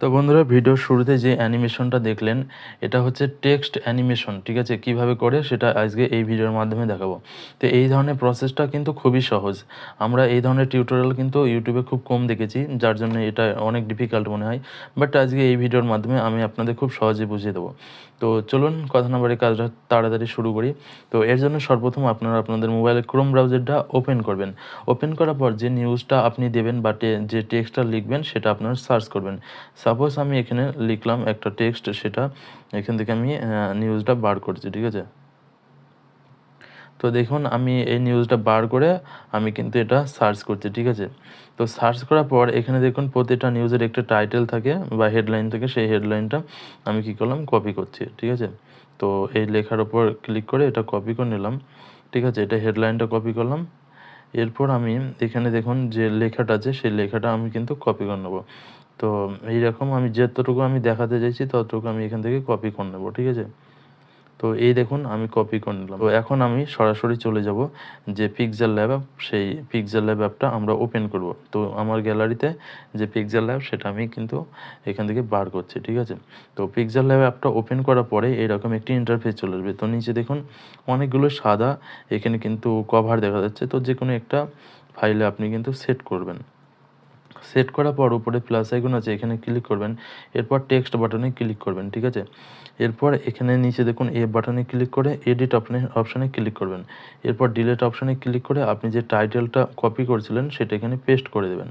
তো বন্ধুরা ভিডিওর শুরুতে যে অ্যানিমেশনটা দেখলেন এটা হচ্ছে টেক্সট অ্যানিমেশন, ঠিক আছে? কিভাবে করে সেটা আজকে এই ভিডিওর মাধ্যমে দেখাবো। তো এই ধরনের প্রসেসটা কিন্তু খুবই সহজ। আমরা এই ধরনের টিউটোরিয়াল কিন্তু ইউটিউবে খুব কম দেখেছি, যার জন্য এটা অনেক ডিফিকাল্ট মনে হয়। বাট আজকে এই ভিডিওর মাধ্যমে আমি আপনাদের খুব সহজে বুঝিয়ে দেবো। তো চলুন কথা না বাড়িয়ে কাজটা তাড়াতাড়ি শুরু করি। তো এর জন্য সর্বপ্রথম আপনারা আপনাদের মোবাইলে ক্রোম ব্রাউজারটা ওপেন করবেন। ওপেন করার পর যে নিউজটা আপনি দেবেন বা যে টেক্সটটা লিখবেন সেটা আপনারা সার্চ করবেন। সাপোজ আমি এখানে লিখলাম একটা টেক্সট, সেটা এখান থেকে আমি নিউজটা বার করছি, ঠিক আছে? তো দেখুন আমি এই নিউজটা বার করে আমি কিন্তু এটা সার্চ করছি, ঠিক আছে? তো সার্চ করার পর এখানে দেখুন প্রতিটা নিউজের একটা টাইটেল থাকে বা হেডলাইন থাকে, সেই হেডলাইনটা আমি কী করলাম, কপি করছি, ঠিক আছে? তো এই লেখার ওপর ক্লিক করে এটা কপি করে নিলাম, ঠিক আছে? এটা হেডলাইনটা কপি করলাম। এরপর আমি এখানে দেখুন যে লেখাটা আছে সেই লেখাটা আমি কিন্তু কপি করে নেবো। তো এইরকম আমি যতটুকু আমি দেখাতে চাইছি ততটুকু আমি এখান থেকে কপি করে নেবো, ঠিক আছে? তো এই দেখুন আমি কপি করে নিলাম। তো এখন আমি সরাসরি চলে যাব যে পিক্সেল ল্যাব অ্যাপ, সেই পিক্সেল ল্যাব অ্যাপটা আমরা ওপেন করব। তো আমার গ্যালারিতে যে পিক্সেল ল্যাব সেটা আমি কিন্তু এখান থেকে বার করছি, ঠিক আছে? তো পিক্সেল ল্যাব অ্যাপটা ওপেন করার পরে এরকম একটি ইন্টারফেস চলে আসবে। তো নিচে দেখুন অনেকগুলো সাদা এখানে কিন্তু কভার দেখা যাচ্ছে। তো যে কোনো একটা ফাইলে আপনি কিন্তু সেট করবেন। সেট করার পর উপরে প্লাস আইকন আছে, এখানে ক্লিক করবেন। এরপর টেক্সট বাটনে ক্লিক করবেন, ঠিক আছে? এরপর এখানে নিচে দেখুন এ বাটনে ক্লিক করে এডিট অপশানে ক্লিক করবেন। এরপর ডিলিট অপশানে ক্লিক করে আপনি যে টাইটেলটা কপি করেছিলেন সেটা এখানে পেস্ট করে দেবেন।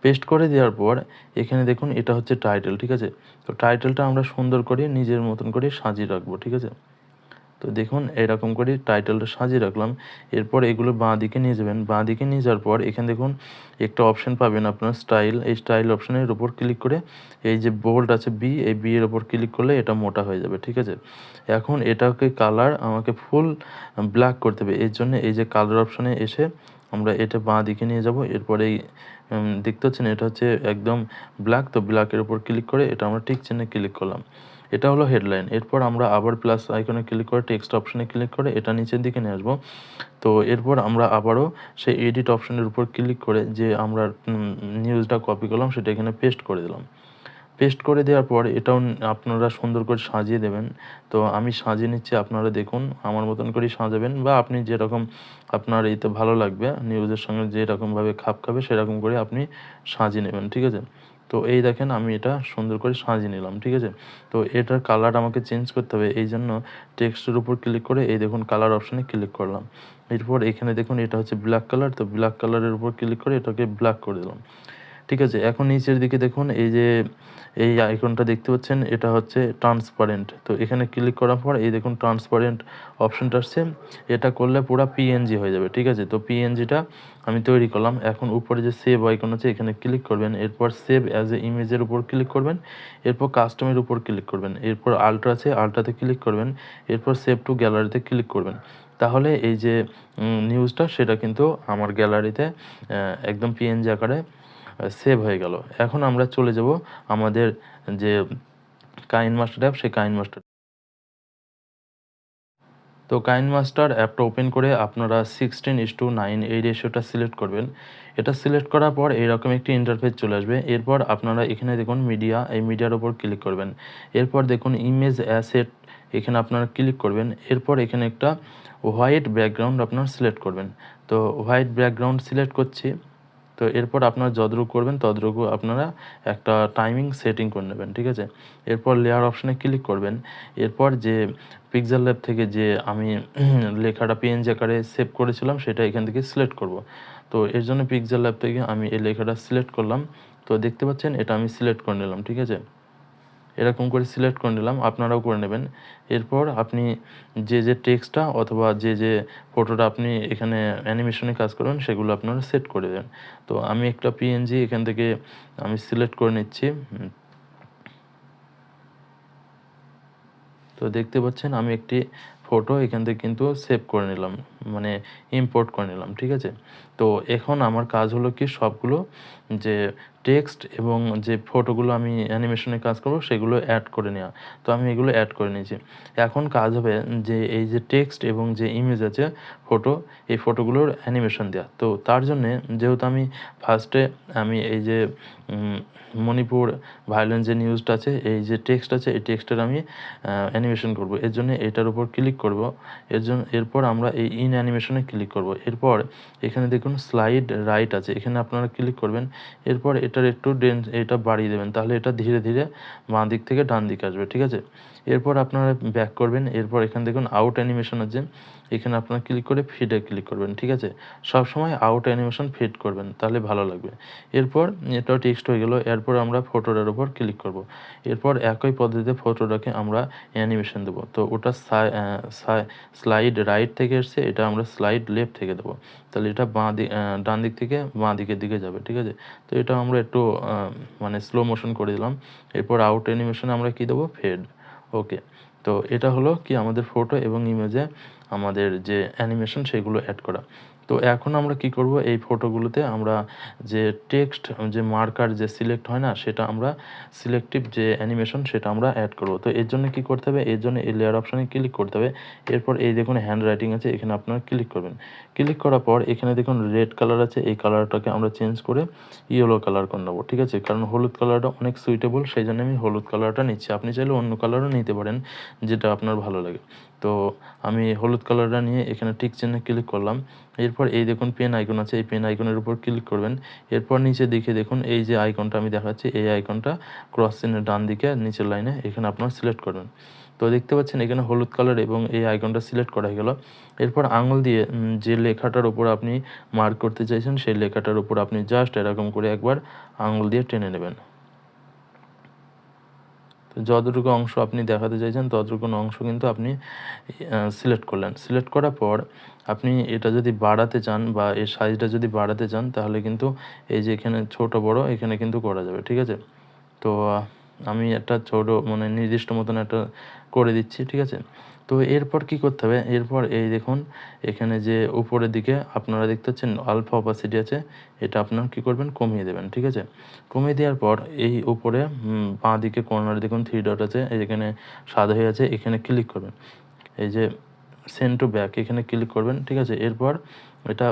পেস্ট করে দেওয়ার পর এখানে দেখুন এটা হচ্ছে টাইটেল, ঠিক আছে? তো টাইটেলটা আমরা সুন্দর করে নিজের মতন করে সাজিয়ে রাখবো, ঠিক আছে? তো দেখুন এরকম করে টাইটেলটা সাজিয়ে রাখলাম। এরপর এগুলো বাঁ দিকে নিয়ে যাবেন। বাঁ দিকে নিয়ে যাওয়ার পর এখানে দেখুন একটা অপশন পাবেন আপনার স্টাইল। এই স্টাইল অপশনের উপর ক্লিক করে এই যে বোল্ড আছে বি, এই বি এর উপর ক্লিক করলে এটা মোটা হয়ে যাবে, ঠিক আছে? এখন এটাকে কালার আমাকে ফুল ব্ল্যাক করতে হবে। এর জন্য এই যে কালার অপশনে এসে আমরা এটা বাঁ দিকে নিয়ে যাব। এরপর এই দেখতে পাচ্ছেন এটা হচ্ছে একদম ব্ল্যাক। তো ব্ল্যাকের উপর ক্লিক করে এটা আমরা টিক চিহ্নে ক্লিক করলাম। এটা হলো হেডলাইন। এরপর আমরা আবার প্লাস আইকনে ক্লিক করে টেক্সট অপশনে ক্লিক করে এটা নিচের দিকে নিয়ে আসবো। তো এরপর আমরা আবারও সেই এডিট অপশনের উপর ক্লিক করে যে আমরা নিউজটা কপি করলাম সেটা এখানে পেস্ট করে দিলাম। পেস্ট করে দেওয়ার পর এটাও আপনারা সুন্দর করে সাজিয়ে দেবেন। তো আমি সাজিয়ে নিচ্ছি, আপনারা দেখুন আমার মতন করেই সাজাবেন বা আপনি যেরকম আপনার এতে ভালো লাগবে, নিউজের সঙ্গে যেরকমভাবে খাপ খাবে সেরকম করে আপনি সাজিয়ে নেবেন, ঠিক আছে? তো এই দেখেন আমি এটা সুন্দর করে সাজিয়ে নিলাম, ঠিক আছে? তো এটার কালার আমাকে চেঞ্জ করতে হবে, এই জন্য টেক্সটের উপর ক্লিক করে এই দেখুন কালার অপশানে ক্লিক করলাম। এরপর এখানে দেখুন এটা হচ্ছে ব্ল্যাক কালার। তো ব্ল্যাক কালারের উপর ক্লিক করে এটাকে ব্ল্যাক করে দিলাম, ঠিক আছে? এখন নিচের দিকে দেখুন এই যে এই আইকনটা দেখতে পাচ্ছেন এটা হচ্ছে ট্রান্সপারেন্ট। তো এখানে ক্লিক করার পর এই দেখুন ট্রান্সপারেন্ট অপশনটা আসছে। এটা করলে পুরো পিএনজি হয়ে যাবে, ঠিক আছে? তো পিএনজিটা আমি তৈরি করলাম। এখন উপরে যে সেভ আইকন আছে এখানে ক্লিক করবেন। এরপর সেভ অ্যাজ এ ইমেজের উপর ক্লিক করবেন। এরপর কাস্টমের উপর ক্লিক করবেন। এরপর আল্ট্রা আছে, আল্ট্রাতে ক্লিক করবেন। এরপর সেভ টু গ্যালারিতে ক্লিক করবেন। তাহলে এই যে নিউজটা সেটা কিন্তু আমার গ্যালারিতে একদম পিএনজি আকারে সেভ হয়ে গেল। এখন আমরা চলে যাব আমাদের যে কাইনমাস্টার অ্যাপ, সেই কাইনমাস্টার। তো কাইনমাস্টার অ্যাপটা ওপেন করে আপনারা 16:9 এই রেশিওটা সিলেক্ট করবেন। এটা সিলেক্ট করার পর এরকম একটি ইন্টারফেস চলে আসবে। এরপর আপনারা এখানে দেখুন মিডিয়া, এই মিডিয়ার উপর ক্লিক করবেন। এরপর দেখুন ইমেজ অ্যাসেট, এখানে আপনারা ক্লিক করবেন। এরপর এখানে একটা হোয়াইট ব্যাকগ্রাউন্ড আপনারা সিলেক্ট করবেন। তো হোয়াইট ব্যাকগ্রাউন্ড সিলেক্ট করছি। তো এরপর আপনারা যতটুকু করবেন ততটুকু আপনারা একটা টাইমিং সেটিং করে নেবেন, ঠিক আছে? এরপর লেয়ার অপশানে ক্লিক করবেন। এরপর যে পিক্সেল ল্যাব থেকে যে আমি লেখাটা পিএনজি আকারে সেভ করেছিলাম সেটা এখান থেকে সিলেক্ট করব। তো এর জন্য পিক্সেল ল্যাব থেকে আমি এই লেখাটা সিলেক্ট করলাম। তো দেখতে পাচ্ছেন এটা আমি সিলেক্ট করে নিলাম, ঠিক আছে? এরকম করে সিলেক্ট করে নিলাম, আপনারাও করে নেবেন। এরপর আপনি যে টেক্সটটা অথবা যে ফটোটা আপনি এখানে অ্যানিমেশনে কাজ করবেন সেগুলো আপনারা সেট করে দেবেন। তো আমি একটা পিএনজি এখান থেকে আমি সিলেক্ট করে নিচ্ছি। তো দেখতে পাচ্ছেন আমি একটি ফটো এখান থেকে কিন্তু সেভ করে নিলাম, মানে ইম্পোর্ট করে নিলাম, ঠিক আছে? তো এখন আমার কাজ হলো কি সবগুলো যে টেক্সট এবং যে ফটোগুলো আমি অ্যানিমেশনে কাজ করব সেগুলো অ্যাড করে নেওয়া। তো আমি এগুলো অ্যাড করে নিয়েছি। এখন কাজ হবে যে এই যে টেক্সট এবং যে ইমেজ আছে ফটো, এই ফটোগুলোর অ্যানিমেশন দেওয়া। তো তার জন্যে যেহেতু আমি ফার্স্টে আমি এই যে মণিপুর ভায়োলেন্স যে নিউজটা আছে, এই যে টেক্সট আছে, এই টেক্সটের আমি অ্যানিমেশন করব। এর জন্য এটার উপর ক্লিক করব। এরপর আমরা এই ইন অ্যানিমেশনে ক্লিক করব। এরপর এখানে দেখুন স্লাইড রাইট আছে, এখানে আপনারা ক্লিক করবেন। এরপর এটার একটু এটা বাড়িয়ে দেবেন, তাহলে এটা ধীরে ধীরে বাঁ দিক থেকে ডান দিকে আসবে, ঠিক আছে। এরপর আপনারা ব্যাক করবেন। এরপর এখানে দেখুন আউট অ্যানিমেশন আছে, এখানে আপনারা ক্লিক করে ফিডে ক্লিক করবেন, ঠিক আছে। সবসময় আউট অ্যানিমেশন ফিড করবেন, তাহলে ভালো লাগবে। এরপর এটাও টেক্সট হয়ে গেল। এরপর আমরা ফটোটার উপর ক্লিক করব। এরপর একই পদ্ধতিতে ফটোটাকে আমরা অ্যানিমেশন দেবো। তো ওটা স্লাইড রাইট থেকে এসছে, এটা আমরা স্লাইড লেফট থেকে দেবো। তাহলে এটা ডান দিক থেকে বাঁ দিকের দিকে যাবে, ঠিক আছে। তো এটা আমরা একটু মানে স্লো মোশন করে দিলাম। এরপর আউট অ্যানিমেশনে আমরা কি দেবো, ফেড। ওকে, তো এটা হলো কি আমাদের ফটো এবং ইমেজে আমাদের যে অ্যানিমেশন সেগুলো অ্যাড করা। তো এখন আমরা কি করব, এই ফটোগুলোতে আমরা যে টেক্সট যে মার্কার যে সিলেক্ট হয় না, সেটা আমরা সিলেক্টিভ যে অ্যানিমেশন সেটা আমরা অ্যাড করব। তো এর জন্য কি করতে হবে, এর জন্য এই লেয়ার অপশানে ক্লিক করতে হবে। এরপর এই দেখুন হ্যান্ড রাইটিং আছে, এখানে আপনারা ক্লিক করবেন। ক্লিক করার পর এখানে দেখুন রেড কালার আছে, এই কালারটাকে আমরা চেঞ্জ করে ইয়েলো কালার করে নেবো, ঠিক আছে। কারণ হলুদ কালারটা অনেক সুইটেবল, সেই জন্য আমি হলুদ কালারটা নিচ্ছি। আপনি চাইলে অন্য কালারও নিতে পারেন, যেটা আপনার ভালো লাগে। তো আমি হলুদ কালারটা নিয়ে এখানে টিক চিহ্নে ক্লিক করলাম। এরপর এই দেখুন পেন আইকন আছে, এই পেন আইকনের উপর ক্লিক করবেন। এরপর নিচে দিকে দেখুন এই যে আইকনটা আমি দেখাচ্ছি, এই আইকনটা ক্রস চিহ্নের ডান দিকে নিচের লাইনে এখানে আপনারা সিলেক্ট করবেন। তো দেখতে পাচ্ছেন এখানে হলুদ কালার এবং এই আইকনটা সিলেক্ট করা হয়ে গেল। এরপর আঙুল দিয়ে যে লেখাটার উপর আপনি মার্ক করতে চাইছেন সেই লেখাটার উপর আপনি জাস্ট এরকম করে একবার আঙুল দিয়ে টেনে নেবেন। তো যতটুকু অংশ আপনি দেখাতে চাইছেন ততটুকু অংশ কিন্তু আপনি সিলেক্ট করলেন। সিলেক্ট করার পর আপনি এটা যদি বাড়াতে চান বা এর সাইজটা যদি বাড়াতে চান, তাহলে কিন্তু এই যে এখানে ছোট বড় এখানে কিন্তু করা যাবে, ঠিক আছে। তো আমি একটা ছোট মানে নির্দিষ্ট মতন একটা করে দিচ্ছি, ঠিক আছে। তো এরপর কি করতে হবে, এরপর এই দেখুন এখানে যে উপরের দিকে আপনারা দেখতে পাচ্ছেন আলফা অপাসিটি আছে, এটা আপনারা কি করবেন, কমিয়ে দেবেন, ঠিক আছে। কমিয়ে দেওয়ার পর এই উপরে বাঁ দিকে কর্নারে দেখুন 3 ডট আছে, এখানে সাদা হয়ে আছে, এখানে ক্লিক করবেন। এই যে সেন্ড টু ব্যাক, এখানে ক্লিক করবেন, ঠিক আছে। এরপর এটা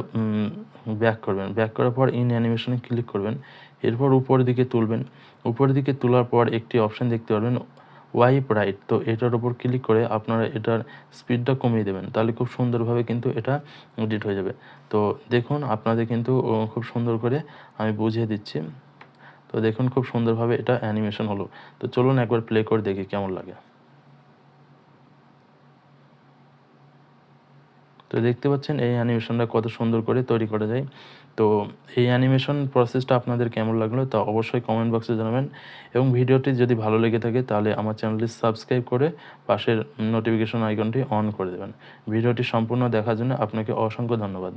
ব্যাক করবেন। ব্যাক করার পর ইন অ্যানিমেশনে ক্লিক করবেন। এরপর উপরের দিকে তুলবেন। উপরের দিকে তোলার পর একটি অপশান দেখতে পারবেন ওয়াইপ রাইট। তো এটার উপর ক্লিক করে আপনারা এটার স্পিডটা কমিয়ে দেবেন, তাহলে খুব সুন্দরভাবে কিন্তু এটা এডিট হয়ে যাবে। তো দেখুন আপনাদের কিন্তু খুব সুন্দর করে আমি বুঝিয়ে দিচ্ছি। তো দেখুন খুব সুন্দরভাবে এটা অ্যানিমেশন হলো। তো চলুন একবার প্লে করে দেখি কেমন লাগে। তো দেখতে পাচ্ছেন এই অ্যানিমেশনটা কত সুন্দর করে তৈরি করা যায়। তো এই অ্যানিমেশন প্রসেসটা আপনাদের কেমন লাগলো তা অবশ্যই কমেন্ট বক্সে জানাবেন, এবং ভিডিওটি যদি ভালো লেগে থাকে তাহলে আমার চ্যানেলটি সাবস্ক্রাইব করে পাশের নোটিফিকেশন আইকনটি অন করে দেবেন। ভিডিওটি সম্পূর্ণ দেখার জন্য আপনাকে অসংখ্য ধন্যবাদ।